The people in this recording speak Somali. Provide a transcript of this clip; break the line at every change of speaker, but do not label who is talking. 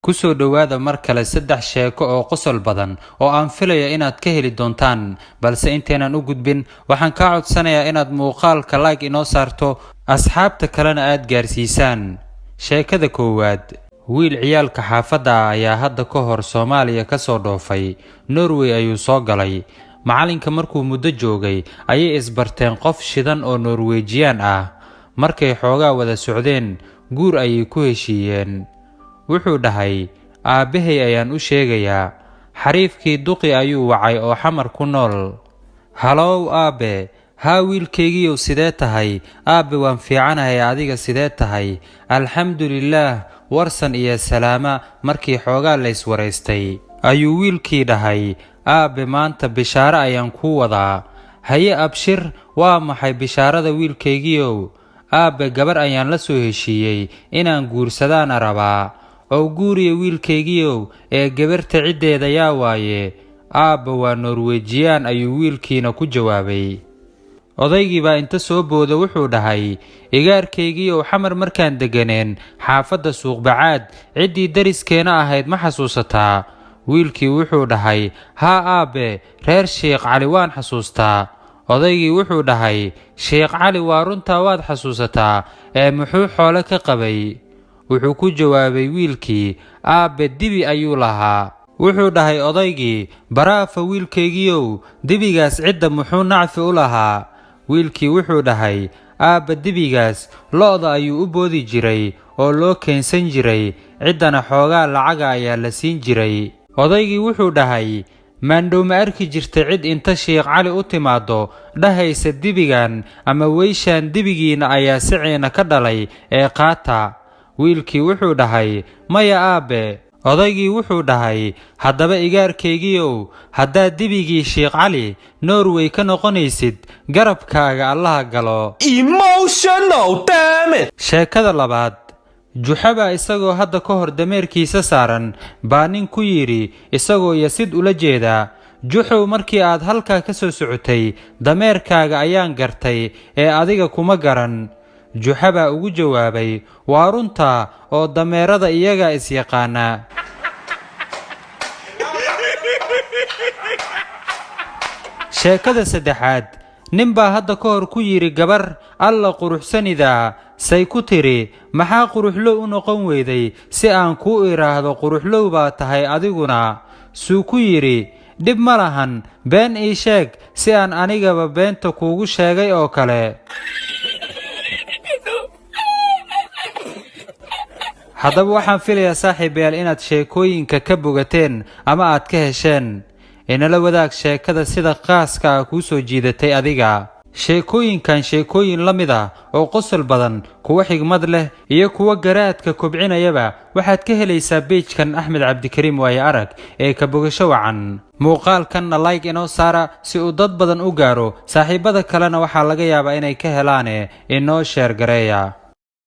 kusoo dhawaada mar kale 3 sheeko oo qosol badan oo aan filayo inaad ka heli doontaan balse inteenan u gudbin waxaan ka codsanayaa inaad muuqaalka like inoo saarto asxaabta kalena aad gaarsiisaan. Sheekada koowaad, wiil ciyaalka xaafadda ayaa hadda ka hor Soomaaliya ka soo dhoofay. Norway ayuu soo galay. Macalinka markuu muddo joogay ayay isbarteen qof shidan oo Norwejian ah. Markay xoogaa wada socdeen, guur ayay ku heshiiyeen. wuxuu dhahay, aabahay ayaan u sheegayaa. Xariifkii duqi ayuu wacay oo xamar ku nool. Halow aabe, haa wiilkaygiiyow sidee tahay? Aabe waan fiicanahay, adiga sidee tahay? Alxamdulillaah, warsan iyo salaama. Markii xoogaa la iswaraystay ayuu wiilkii dhahay, aabe maanta bishaaro ayaan kuu wadaa. Haye abshir, waa maxay bishaarada wiilkaygiiyow? Aabe gabar ayaan la soo heshiiyey inaan guursadaana rabaa. oo guuriya wiilkaygiiyow ee gabarta ciddeeda yaa waaye? Aabba waa Norwejian ayuu wiilkiina ku jawaabay. Odaygii baa inta soo booda wuxuu dhahay, igaarkaygiiyow xamar markaan deganeen xaafadda Suuqbacaad ciddii dariskeena ahayd ma xasuusataa? Wiilkii wuxuu dhahay, haa aabe, reer Sheekh Cali waan xasuustaa. Odaygii wuxuu dhahay, Sheekh Cali waa runtaa waad xasuusataa, ee muxuu xoolo ka qabay? wuxuu ku jawaabay wiilkii, aabe dibi ayuu lahaa. wuxuu dhahay odaygii, baraafa wiilkaygiiyow, dibigaas cidda muxuu nacfi u lahaa? wiilkii wuxuu dhahay, aabe dibigaas lo'da ayuu u boodi jiray oo loo keensan jiray, ciddana xoogaa lacaga ayaa la siin jiray. odaygii wuxuu dhahay, maandhow ma arki jirta cid inta Sheekh Cali u timaado dhahaysa dibigan ama weyshaan dibigiina ayaa siceena ka dhalay ee qaata? wiilkii wuxuu dhahay, maya aabe. odaygii wuxuu dhahay, haddaba igaarkaygiiyow, haddaad dibigii Sheekh Cali Norway ka noqonaysid, garabkaaga allaha galo.
Emotional damn it.
Sheekada labaad, Juxaba isagoo hadda ka hor dameerkiisa saaran baa nin ku yidhi isagoo yasid ula jeeda, Juxow markii aad halkaa ka soo socotay dameerkaaga ayaan gartay ee adiga kuma garan. Juxaba ugu jawaabay, waa runtaa oo dameerada iyaga is yaqaana. Sheekada saddexaad, nin baa hadda ka hor ku yidhi gabar, alla quruxsanida, say ku tiri, maxaa quruxlow u noqon weyday si aan kuu iraahdo quruxlow baa tahay adiguna? Suu ku yidhi, dhib ma lahan, been ii sheeg si aan anigaba beenta kuugu sheegay oo kale. haddaba waxaan filayaa saaxiibayaal inaad sheekooyinka ka bogateen ama aad ka hesheen. inala wadaag sheekada sida khaaska ah kuu soo jiidatay adiga. sheekooyinkan sheekooyin la mid ah oo qosol badan, kuwa xigmad leh iyo kuwa garaadka kobcinayaba waxaad ka helaysaa page-kan Axmed Cabdikariim waaye arag ee ka bogasho wacan. muuqaalkanna like inoo saara si uu dad badan u gaaro, saaxiibada kalena waxaa laga yaabaa inay ka helaane inoo sheer gareeya.